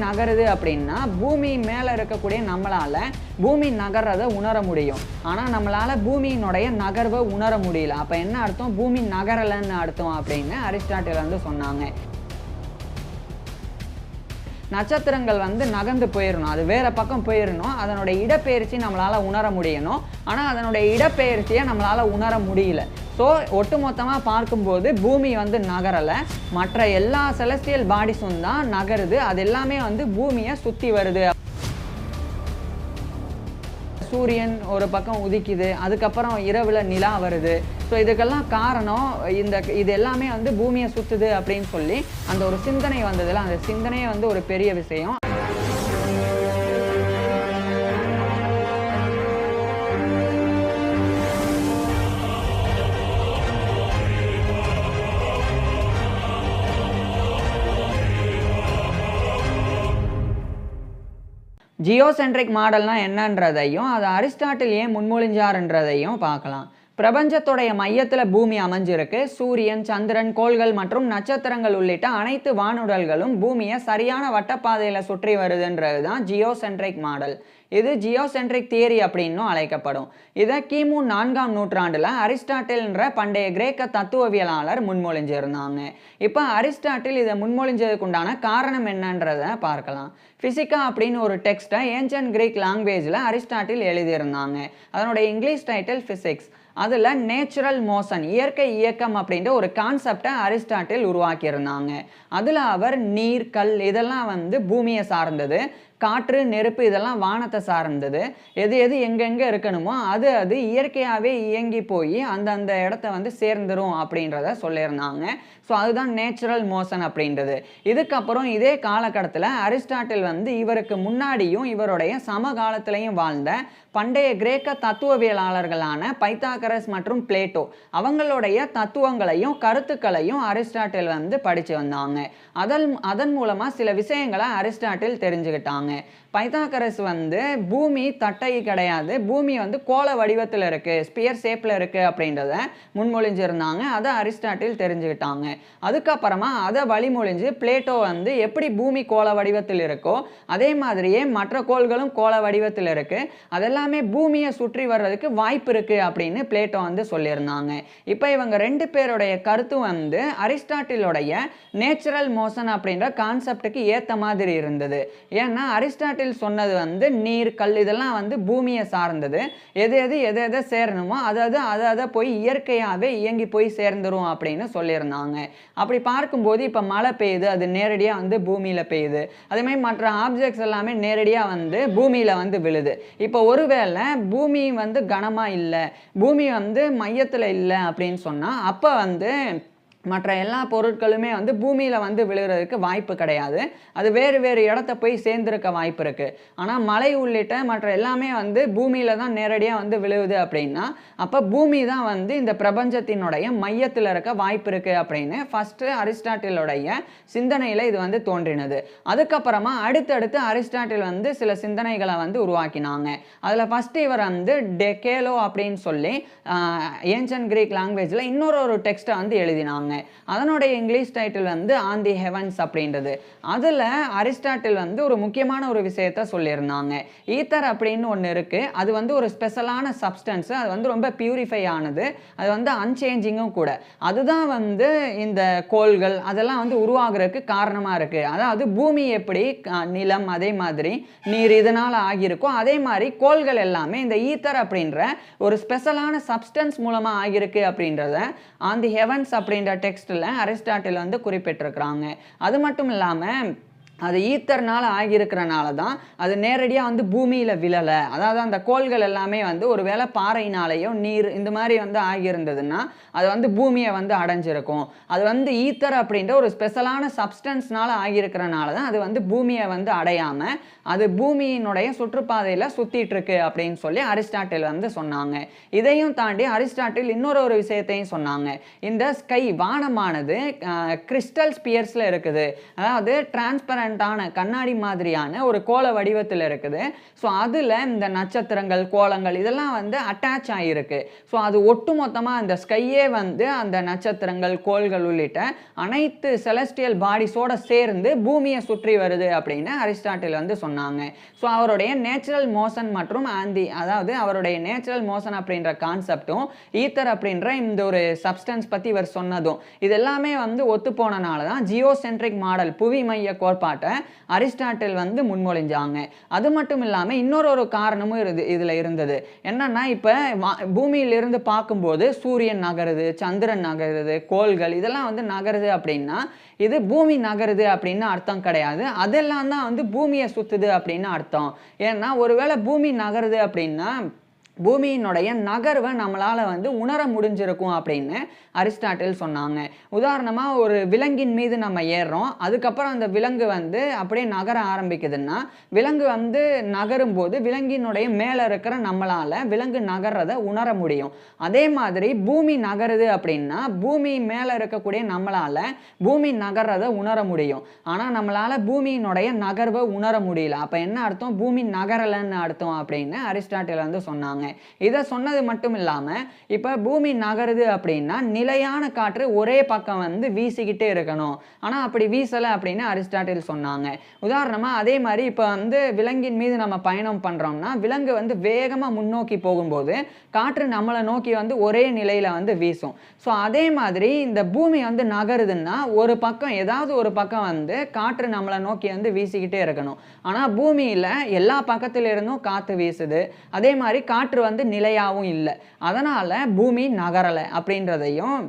நகருது அப்படின்னா பூமி மேலே இருக்கக்கூடிய நம்மளால் பூமி நகர்றதை உணர முடியும். ஆனால் நம்மளால் பூமியினுடைய நகர்வை உணர முடியல. அப்போ என்ன அர்த்தம்? பூமி நகரலைன்னு அர்த்தம் அப்படின்னு அரிஸ்டாட்டில் வந்து சொன்னாங்க. நட்சத்திரங்கள் வந்து நகர்ந்து போயிடணும், அது வேறு பக்கம் போயிடணும், அதனுடைய இடப்பெயர்ச்சி நம்மளால் உணர முடியணும். ஆனால் அதனுடைய இடப்பெயர்ச்சியை நம்மளால் உணர முடியல. ஸோ ஒட்டுமொத்தமாக பார்க்கும்போது பூமி வந்து நகரலை, மற்ற எல்லா செலஸ்டியல் பாடிஸும் தான் நகருது. அது எல்லாமே வந்து பூமியை சுற்றி வருது. சூரியன் ஒரு பக்கம் உதிக்குது, அதுக்கப்புறம் இரவில் நிலா வருது. ஸோ இதுக்கெல்லாம் காரணம் இது எல்லாமே வந்து பூமியை சுற்றுது அப்படின்னு சொல்லி அந்த ஒரு சிந்தனை வந்ததில், அந்த சிந்தனையே வந்து ஒரு பெரிய விஷயம். ஜியோசென்ட்ரிக் மாடல்னா என்னன்றதையும் அது அரிஸ்டாட்டில் ஏன் முன்மொழிஞ்சார்ன்றதையும் பார்க்கலாம். பிரபஞ்சத்துடைய மையத்தில் பூமி அமைஞ்சிருக்கு. சூரியன், சந்திரன், கோள்கள் மற்றும் நட்சத்திரங்கள் உள்ளிட்ட அனைத்து வானுடல்களும் பூமியை சரியான வட்டப்பாதையில் சுற்றி வருதுன்றது தான் ஜியோசென்ட்ரிக் மாடல். இது ஜியோசென்ட்ரிக் தியரி அப்படின்னும் அழைக்கப்படும். இதை கிமு 4ஆம் நூற்றாண்டில் அரிஸ்டாட்டில்ன்ற பண்டைய கிரேக்க தத்துவவியலாளர் முன்மொழிஞ்சிருந்தாங்க. இப்போ அரிஸ்டாட்டில் இதை முன்மொழிஞ்சதுக்குண்டான காரணம் என்னன்றதை பார்க்கலாம். ஃபிசிக்கா அப்படின்னு ஒரு டெக்ஸ்ட்டை ஏன்ஷியன்ட் கிரீக் லாங்குவேஜில் அரிஸ்டாட்டில் எழுதியிருந்தாங்க. அதனுடைய இங்கிலீஷ் டைட்டில் ஃபிசிக்ஸ். அதில் நேச்சுரல் மோஷன், இயற்கை இயக்கம் அப்படின்ற ஒரு கான்செப்டை அரிஸ்டாட்டில் உருவாக்கியிருந்தாங்க. அதில் அவர் நீர், கல் இதெல்லாம் வந்து பூமியை சார்ந்தது, காற்று, நெருப்பு இதெல்லாம் வானத்தை சார்ந்தது. எது எது எங்கெங்கே இருக்கணுமோ அது இயற்கையாகவே இயங்கி போய் அந்தந்த இடத்த வந்து சேர்ந்துடும் அப்படின்றத சொல்லியிருந்தாங்க. ஸோ அதுதான் நேச்சுரல் மோஷன் அப்படின்றது. இதுக்கப்புறம் இதே காலகட்டத்தில் அரிஸ்டாட்டில் வந்து இவருக்கு முன்னாடியும் இவருடைய சமகாலத்திலையும் வாழ்ந்த பண்டைய கிரேக்க தத்துவவியலாளர்களான பைத்தாகரஸ் மற்றும் பிளேட்டோ அவங்களுடைய தத்துவங்களையும் கருத்துக்களையும் அரிஸ்டாட்டில் வந்து படித்து வந்தாங்க. அதன் மூலமாக சில விஷயங்களை அரிஸ்டாட்டில் தெரிஞ்சுக்கிட்டாங்க. பைத்தாகரஸ் வந்து பூமி தட்டை கிடையாது, பூமி வந்து கோள வடிவத்தில் இருக்குது, ஸ்பியர் ஷேப்பில் இருக்குது அப்படின்றத முன்மொழிஞ்சிருந்தாங்க. அதை அரிஸ்டாட்டில் தெரிஞ்சுக்கிட்டாங்க. அதுக்கப்புறமா அதை வழிமொழிஞ்சு பிளேட்டோ வந்து எப்படி பூமி கோள வடிவத்தில் இருக்கோ அதே மாதிரியே மற்ற கோள்களும் கோள வடிவத்தில் இருக்குது, அதெல்லாமே பூமியை சுற்றி வர்றதுக்கு வாய்ப்பு இருக்குது அப்படின்னு பிளேட்டோ வந்து சொல்லியிருந்தாங்க. இப்போ இவங்க ரெண்டு பேருடைய கருத்து வந்து அரிஸ்டாட்டிலுடைய நேச்சுரல் மோஷன் அப்படின்ற கான்செப்டுக்கு ஏற்ற மாதிரி இருந்தது. ஏன்னா அரிஸ்டாட்டில் சொன்னது வந்து நீர், கல் இதெல்லாம் வந்து பூமியை சார்ந்தது, எதை சேரணுமோ அதை போய் இயற்கையாகவே இயங்கி போய் சேர்ந்துரும் அப்படின்னு சொல்லியிருந்தாங்க. அப்படி பார்க்கும்போது இப்போ மழை பெய்யுது, அது நேரடியாக வந்து பூமியில் பெய்யுது. அதே மாதிரி மற்ற ஆப்ஜெக்ட்ஸ் எல்லாமே நேரடியாக வந்து பூமியில் வந்து விழுது. இப்போ ஒருவேளை பூமி வந்து கனமாக இல்லை, பூமி வந்து மையத்தில் இல்லை அப்படின்னு சொன்னால் அப்போ வந்து மற்ற எல்லா பொருட்களுமே வந்து பூமியில் வந்து விழுகிறதுக்கு வாய்ப்பு கிடையாது. அது வேறு வேறு இடத்த போய் சேர்ந்துருக்க வாய்ப்பு இருக்குது. ஆனால் மழை உள்ளிட்ட மற்ற எல்லாமே வந்து பூமியில் தான் நேரடியாக வந்து விழுவுது அப்படின்னா அப்போ பூமி தான் வந்து இந்த பிரபஞ்சத்தினுடைய மையத்தில் இருக்க வாய்ப்பு இருக்குது அப்படின்னு ஃபஸ்ட்டு அரிஸ்டாட்டிலுடைய சிந்தனையில் இது வந்து தோன்றினது. அதுக்கப்புறமா அடுத்தடுத்து அரிஸ்டாட்டில் வந்து சில சிந்தனைகளை வந்து உருவாக்கினாங்க. அதில் ஃபஸ்ட்டு இவர் வந்து டெக்கேலோ அப்படின்னு சொல்லி ஏன்ஷியன்ட் கிரீக் லாங்குவேஜில் இன்னொரு டெக்ஸ்ட்டை வந்து எழுதினாங்க. அதனுடைய இங்கிலீஷ் டைட்டில் வந்து ஆன் தி ஹெவன்ஸ் அப்படின்றது. அதில் அரிஸ்டாட்டில் வந்து ஒரு முக்கியமான ஒரு விஷயத்த சொல்லியிருந்தாங்க. ஈத்தர் அப்படின்னு ஒன்று இருக்குது, அது வந்து ஒரு ஸ்பெஷலான சப்ஸ்டன்ஸு, அது வந்து ரொம்ப பியூரிஃபை ஆனது, அது வந்து அன்சேஞ்சிங்கும் கூட. அதுதான் வந்து இந்த கோள்கள் அதெல்லாம் வந்து உருவாகிறதுக்கு காரணமாக இருக்குது. அதாவது பூமி எப்படி நிலம் அதே மாதிரி நீர் இதனால் ஆகியிருக்கோ அதே மாதிரி கோள்கள் எல்லாமே இந்த ஈத்தர் அப்படின்ற ஒரு ஸ்பெஷலான சப்ஸ்டன்ஸ் மூலமாக ஆகியிருக்கு அப்படின்றத ஆன் தி ஹெவன்ஸ் அப்படின்ற டெக்ஸ்டில் அரிஸ்டாட்டில் வந்து குறிப்பிட்டிருக்கிறாங்க. அது மட்டும் இல்லாமல் அது ஈத்தர்னால் ஆகியிருக்கிறனால தான் அது நேரடியாக வந்து பூமியில் விழலை. அதாவது அந்த கோள்கள் எல்லாமே வந்து ஒரு வேளை பாறையினாலேயோ நீர் இந்த மாதிரி வந்து ஆகியிருந்ததுன்னா அது வந்து பூமியை வந்து அடைஞ்சிருக்கும். அது வந்து ஈத்தர் அப்படின்ற ஒரு ஸ்பெஷலான சப்ஸ்டன்ஸ்னால் ஆகியிருக்கிறனால தான் அது வந்து பூமியை வந்து அடையாமல் அது பூமியினுடைய சுற்றுப்பாதையில் சுற்றிட்டு இருக்கு அப்படின்னு சொல்லி அரிஸ்டாட்டில் வந்து சொன்னாங்க. இதையும் தாண்டி அரிஸ்டாட்டில் இன்னொரு விஷயத்தையும் சொன்னாங்க. இந்த ஸ்கை வானமானது கிறிஸ்டல் ஸ்பியர்ஸில் இருக்குது, அதாவது டிரான்ஸ்பரண்ட் டிரான்ஸ்பரண்டான கண்ணாடி மாதிரியான ஒரு கோள வடிவத்தில் இருக்குது. ஸோ அதில் இந்த நட்சத்திரங்கள், கோளங்கள் இதெல்லாம் வந்து அட்டாச் ஆகியிருக்கு. ஸோ அது ஒட்டுமொத்தமாக இந்த ஸ்கையே வந்து அந்த நட்சத்திரங்கள், கோள்கள் உள்ளிட்ட அனைத்து செலஸ்டியல் பாடிஸோட சேர்ந்து பூமியை சுற்றி வருது அப்படின்னு அரிஸ்டாட்டில் வந்து சொன்னாங்க. ஸோ அவருடைய நேச்சுரல் மோஷன் மற்றும் அதாவது அவருடைய நேச்சுரல் மோஷன் அப்படின்ற கான்செப்டும் ஈத்தர் அப்படின்ற இந்த ஒரு சப்ஸ்டன்ஸ் பற்றி இவர் சொன்னதும் இது எல்லாமே வந்து ஒத்து போனனால தான் ஜியோசென்ட்ரிக் மாடல் புவி மைய கோட்பாட்டை அரிஸ்டாட்டில் வந்து முன்மொழிஞ்சாங்க. அது மட்டும் இல்லாமல் இன்னொரு காரணமும் இதில் இருந்தது. என்னன்னா இப்போ பூமியிலிருந்து பார்க்கும்போது சூரியன் நகருது, சந்திரன் நகருது, கோள்கள் இதெல்லாம் வந்து நகருது அப்படின்னா இது பூமி நகருது அப்படின்னு அர்த்தம் கிடையாது. அதெல்லாம் தான் வந்து பூமியை சுத்துது அப்படின்னு அர்த்தம். ஏன்னா ஒருவேளை பூமி நகருது அப்படின்னா பூமியினுடைய நகர்வை நம்மளால் வந்து உணர முடிஞ்சிருக்கும் அப்படின்னு அரிஸ்டாட்டில் சொன்னாங்க. உதாரணமாக ஒரு விலங்கின் மீது நம்ம ஏறுறோம், அதுக்கப்புறம் அந்த விலங்கு வந்து அப்படியே நகர ஆரம்பிக்குதுன்னா விலங்கு வந்து நகரும் போது விலங்கினுடைய மேலே இருக்கிற நம்மளால் விலங்கு நகர்றதை உணர முடியும். அதே மாதிரி பூமி நகருது அப்படின்னா பூமி மேலே இருக்கக்கூடிய நம்மளால் பூமி நகர்றதை உணர முடியும். ஆனால் நம்மளால் பூமியினுடைய நகர்வை உணர முடியல. அப்போ என்ன அர்த்தம்? பூமி நகரலைன்னு அர்த்தம் அப்படின்னு அரிஸ்டாட்டில் வந்து சொன்னாங்க. இதை சொன்னது மட்டும் இல்லாம இப்ப பூமி நகருது அப்படின்னா நிலையான காற்று ஒரே பக்கம் வந்து வீசிக்கிட்டே இருக்கணும். ஆனா அப்படி வீசல அப்படின்னு அரிஸ்டாட்டில் சொன்னாங்க. உதாரணமா அதே மாதிரி இப்ப வந்து விலங்கின் மீது நம்ம பயணம் பண்றோம்னா விலங்கு வந்து வேகமா முன்னோக்கி போகும்போது காற்று நம்மளை நோக்கி வந்து ஒரே நிலையில வந்து வீசும். ஸோ அதே மாதிரி இந்த பூமி வந்து நகருதுன்னா ஒரு பக்கம் ஏதாவது ஒரு பக்கம் வந்து காற்று நம்மளை நோக்கி வந்து வீசிக்கிட்டே இருக்கணும். ஆனா பூமியில எல்லா பக்கத்துல இருந்தும் காற்று வீசுது. அதே மாதிரி காற்று வந்து நிலையாவும் இல்லை. அதனால பூமி நகரலை அப்படின்றதையும்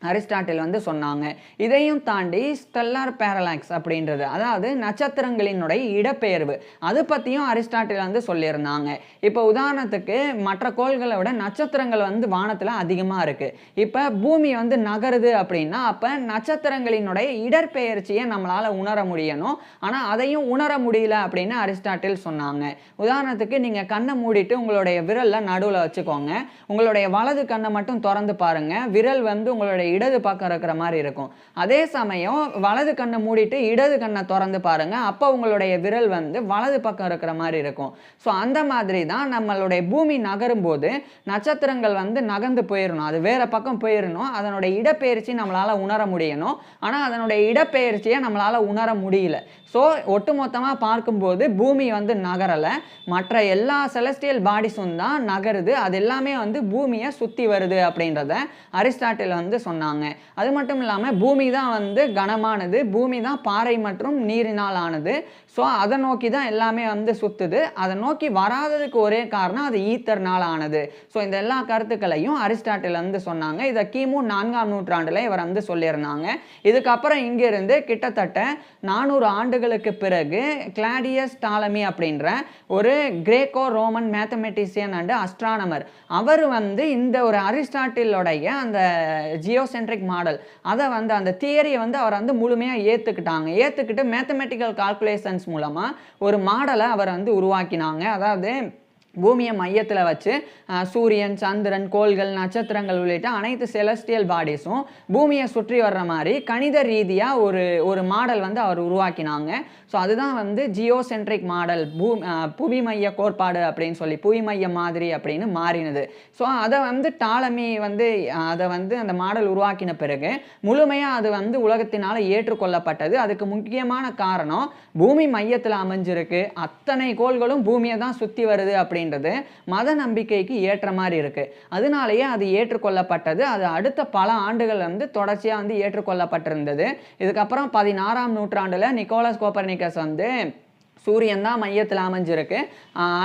அரிஸ்டாட்டில் வந்து சொன்னாங்க. இதையும் தாண்டி ஸ்டெல்லார் பேரலாக்ஸ் அப்படின்றது அதாவது நட்சத்திரங்களினுடைய இடப்பெயர்வு அது பற்றியும் அரிஸ்டாட்டில் வந்து சொல்லியிருந்தாங்க. இப்போ உதாரணத்துக்கு மற்ற கோள்களை விட நட்சத்திரங்கள் வந்து வானத்தில் அதிகமாக இருக்குது. இப்போ பூமி வந்து நகருது அப்படின்னா அப்போ நட்சத்திரங்களினுடைய இடப்பெயர்ச்சியை நம்மளால் உணர முடியணும். ஆனால் அதையும் உணர முடியல அப்படின்னு அரிஸ்டாட்டில் சொன்னாங்க. உதாரணத்துக்கு நீங்கள் கண்ணை மூடிட்டு உங்களுடைய விரலில் நடுவில் வச்சுக்கோங்க. உங்களுடைய வலது கண்ணை மட்டும் திறந்து பாருங்கள். விரல் வந்து உங்களுடைய இடது பக்கம் இருக்கிற மாதிரி இருக்கும். அதே சமயம் வலது கண்ணை மூடிட்டு இடது கண்ணை திறந்து பாருங்க. அப்போ உங்களுடைய விரல் வந்து வலது பக்கம் இருக்கிற மாதிரி இருக்கும். ஸோ அந்த மாதிரி தான் நம்மளுடைய பூமி நகரும் போது நட்சத்திரங்கள் வந்து நகர்ந்து போயிடணும், அது வேற பக்கம் போயிடணும். அதனுடைய இடப்பெயர்ச்சி நம்மளால உணர முடியணும். ஆனால் அதனுடைய இடப்பெயர்ச்சியை நம்மளால உணர முடியல. ஸோ ஒட்டுமொத்தமாக பார்க்கும்போது பூமி வந்து நகரலை, மற்ற எல்லா செலஸ்டியல் பாடிஸும் தான் நகருது. அது எல்லாமே வந்து பூமியை சுற்றி வருது அப்படின்றத அரிஸ்டாட்டில் வந்து சொன்னாங்க. அது மட்டும் இல்லாமல் பூமி தான் வந்து கனமானது, பூமி தான் பாறை மற்றும் நீரினால் ஆனது. ஸோ அதை நோக்கி தான் எல்லாமே வந்து சுற்றுது. அதை நோக்கி வராததுக்கு ஒரே காரணம் அது ஈத்தர்னால் ஆனது. ஸோ இந்த எல்லா கருத்துக்களையும் அரிஸ்டாட்டில் வந்து சொன்னாங்க. இதை கிமு 4ஆம் நூற்றாண்டில் இவர் வந்து சொல்லியிருந்தாங்க. இதுக்கப்புறம் இங்கிருந்து கிட்டத்தட்ட 400 ஆண்டுகளுக்கு பிறகு கிளாடியஸ் டாலமி அப்படின்ற ஒரு Greco Roman mathematician and astronomer அவர் வந்து இந்த ஒரு அரிஸ்டாட்டிலோடைய அந்த ஜியோசென்ட்ரிக் மாடல் அதை வந்து அந்த தியரியை வந்து அவர் வந்து முழுமையாக ஏற்றுக்கிட்டு மேத்தமெட்டிக்கல் கால்குலேஷன்ஸ் மூலமாக ஒரு மாடலை அவர் வந்து உருவாக்கினாங்க. அதாவது பூமியை மையத்தில் வச்சு சூரியன், சந்திரன், கோள்கள், நட்சத்திரங்கள் உள்ளிட்ட அனைத்து செலஸ்டியல் பாடிஸும் பூமியை சுற்றி வர்ற மாதிரி கணித ரீதியாக ஒரு மாடல் வந்து அவர் உருவாக்கினாங்க. ஸோ அதுதான் வந்து ஜியோசென்ட்ரிக் மாடல், புவி மைய கோட்பாடு அப்படின்னு சொல்லி புவி மைய மாதிரி அப்படின்னு மாறினது. ஸோ அதை வந்து டாலமி வந்து அதை வந்து அந்த மாடல் உருவாக்கின பிறகு முழுமையாக அது வந்து உலகத்தினால் ஏற்றுக்கொள்ளப்பட்டது. அதுக்கு முக்கியமான காரணம் பூமி மையத்தில் அமைஞ்சிருக்கு, அத்தனை கோள்களும் பூமியை தான் சுற்றி வருது அப்படின்றது மத நம்பிக்கைக்கு ஏற்ற மாதிரி இருக்கு. அதனாலேயே அது ஏற்றுக்கொள்ளப்பட்டது. அது அடுத்த பல ஆண்டுகள் வந்து தொடர்ச்சியாக வந்து ஏற்றுக்கொள்ளப்பட்டிருந்தது. இதுக்கப்புறம் 16ஆம் நூற்றாண்டில் நிக்கோலஸ் கோப்பர்னிக்கஸ் வந்து சூரியன் தான் மையத்தில் அமைஞ்சிருக்கு,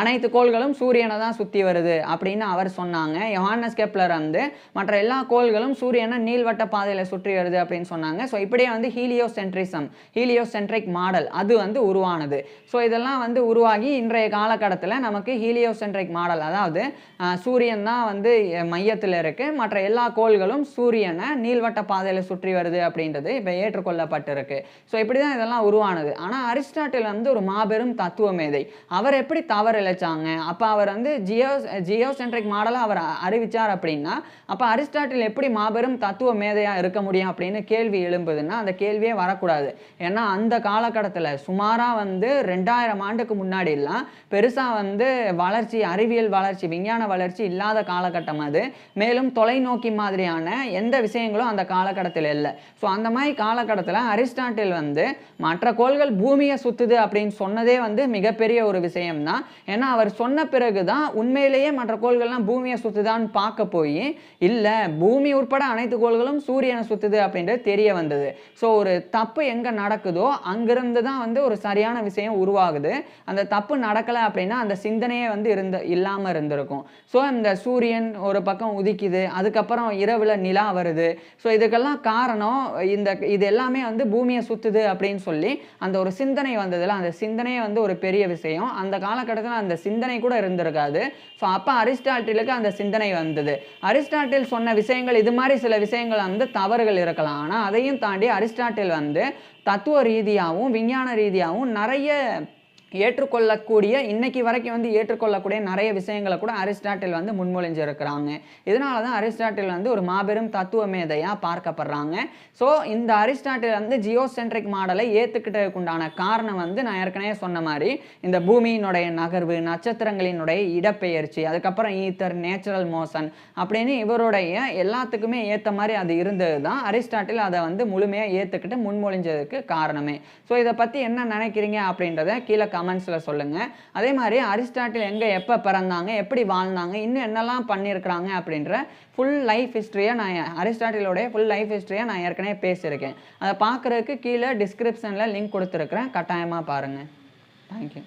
அனைத்து கோள்களும் சூரியனை தான் சுற்றி வருது அப்படின்னு அவர் சொன்னாங்க. யோஹானஸ் கெப்லர் வந்து மற்ற எல்லா கோள்களும் சூரியனை நீள்வட்ட பாதையில் சுற்றி வருது அப்படின்னு சொன்னாங்க. ஸோ இப்படியே வந்து ஹீலியோசென்ட்ரிக் மாடல் அது வந்து உருவானது. ஸோ இதெல்லாம் வந்து உருவாகி இன்றைய காலகட்டத்தில் நமக்கு ஹீலியோசென்ட்ரிக் மாடல், அதாவது சூரியன் தான் வந்து மையத்தில் இருக்கு, மற்ற எல்லா கோள்களும் சூரியனை நீள்வட்ட பாதையில் சுற்றி வருது அப்படின்றது இப்போ ஏற்றுக்கொள்ளப்பட்டிருக்கு. ஸோ இப்படி தான் இதெல்லாம் உருவானது. ஆனால் அரிஸ்டாட்டில் வந்து ஒரு மாபெரும் தத்துவ மேதை. அவர் எப்படி தவறு இழைச்சாங்க? அப்ப அவர் வந்து ஜியோசென்ட்ரிக் மாடலை அவர் அறிவிச்சார் அப்படின்னா, அப்ப அரிஸ்டாட்டில் எப்படி மாபெரும் தத்துவ மேதையா இருக்க முடியும் அப்படின்னு கேள்வி எழும்புதுன்னா, அந்த கேள்வியே வரக்கூடாது. ஏன்னா அந்த காலகட்டத்தில் சுமாரா வந்து 2000 ஆண்டுக்கு முன்னாடிலாம் பெருசா வந்து வளர்ச்சி, அறிவியல் வளர்ச்சி, விஞ்ஞான வளர்ச்சி இல்லாத காலகட்டம் அது. மேலும் தொலைநோக்கி மாதிரியான எந்த விஷயங்களும் அந்த காலகட்டத்தில் இல்லை. ஸோ அந்த மாதிரி காலகட்டத்தில் அரிஸ்டாட்டில் வந்து மற்ற கோள்கள் பூமியை சுத்துது அப்படின்னு சொன்னதே வந்து மிகப்பெரிய ஒரு விஷயம்தான். ஏன்னா அவர் சொன்ன பிறகுதான் உண்மையிலேயே மற்ற கோள்கள்லாம் பூமியை சுத்துதான்னு பார்க்க போய் இல்லை, பூமி உட்பட அனைத்து கோள்களும் சூரியனை சுத்துது அப்படின்றது தெரிய வந்தது. ஸோ ஒரு தப்பு எங்க நடக்குதோ அங்கிருந்து தான் வந்து ஒரு சரியான விஷயம் உருவாகுது. அந்த தப்பு நடக்கலை அப்படின்னா அந்த சிந்தனையே வந்து இல்லாமல் இருந்திருக்கும். ஸோ இந்த சூரியன் ஒரு பக்கம் உதிக்குது, அதுக்கப்புறம் இரவுல நிலா வருது. ஸோ இதுக்கெல்லாம் காரணம் இது எல்லாமே வந்து பூமியை சுத்துது அப்படின்னு சொல்லி அந்த ஒரு சிந்தனை வந்ததுல, அந்த சிந்தனையே வந்து ஒரு பெரிய விஷயம். அந்த காலகட்டத்தில் அந்த சிந்தனை கூட இருந்திருக்காது. ஸோ அப்போ அரிஸ்டாட்டிலுக்கு அந்த சிந்தனை வந்தது. அரிஸ்டாட்டில் சொன்ன விஷயங்கள் இது மாதிரி சில விஷயங்கள் வந்து தவறுகள் இருக்கலாம். ஆனால் அதையும் தாண்டி அரிஸ்டாட்டில் வந்து தத்துவ ரீதியாகவும் விஞ்ஞான ரீதியாகவும் நிறைய ஏற்றுக்கொள்ளக்கூடிய, இன்னைக்கு வரைக்கும் வந்து ஏற்றுக்கொள்ளக்கூடிய நிறைய விஷயங்களை கூட அரிஸ்டாட்டில் வந்து முன்மொழிஞ்சிருக்கிறாங்க. இதனால தான் அரிஸ்டாட்டில் வந்து ஒரு மாபெரும் தத்துவ மேதையாக பார்க்கப்படுறாங்க. ஸோ இந்த அரிஸ்டாட்டில் வந்து ஜியோசென்ட்ரிக் மாடலை ஏற்றுக்கிட்டதுக்கு உண்டான காரணம் வந்து நான் ஏற்கனவே சொன்ன மாதிரி இந்த பூமியினுடைய நகர்வு, நட்சத்திரங்களினுடைய இடப்பெயர்ச்சி, அதுக்கப்புறம் ஈத்தர், நேச்சுரல் மோஷன் அப்படின்னு இவருடைய எல்லாத்துக்குமே ஏற்ற மாதிரி அது இருந்தது தான் அரிஸ்டாட்டில் அதை வந்து முழுமையாக ஏற்றுக்கிட்டு முன்மொழிஞ்சதுக்கு காரணமே. ஸோ இதை பற்றி என்ன நினைக்கிறீங்க அப்படின்றத கீழே கமெண்ட்ஸில் சொல்லுங்கள். அதே மாதிரி அரிஸ்டாட்டில் எங்கே எப்போ பிறந்தாங்க, எப்படி வாழ்ந்தாங்க, இன்னும் என்னெல்லாம் பண்ணியிருக்கிறாங்க அப்படின்ற ஃபுல் லைஃப் ஹிஸ்ட்ரியை அரிஸ்டாட்டிலோடைய ஃபுல் லைஃப் ஹிஸ்ட்ரியை நான் ஏற்கனவே பேசியிருக்கேன். அதை பார்க்குறதுக்கு கீழே டிஸ்கிரிப்ஷனில் லிங்க் கொடுத்துருக்குறேன், கட்டாயமாக பாருங்கள். தேங்க்யூ.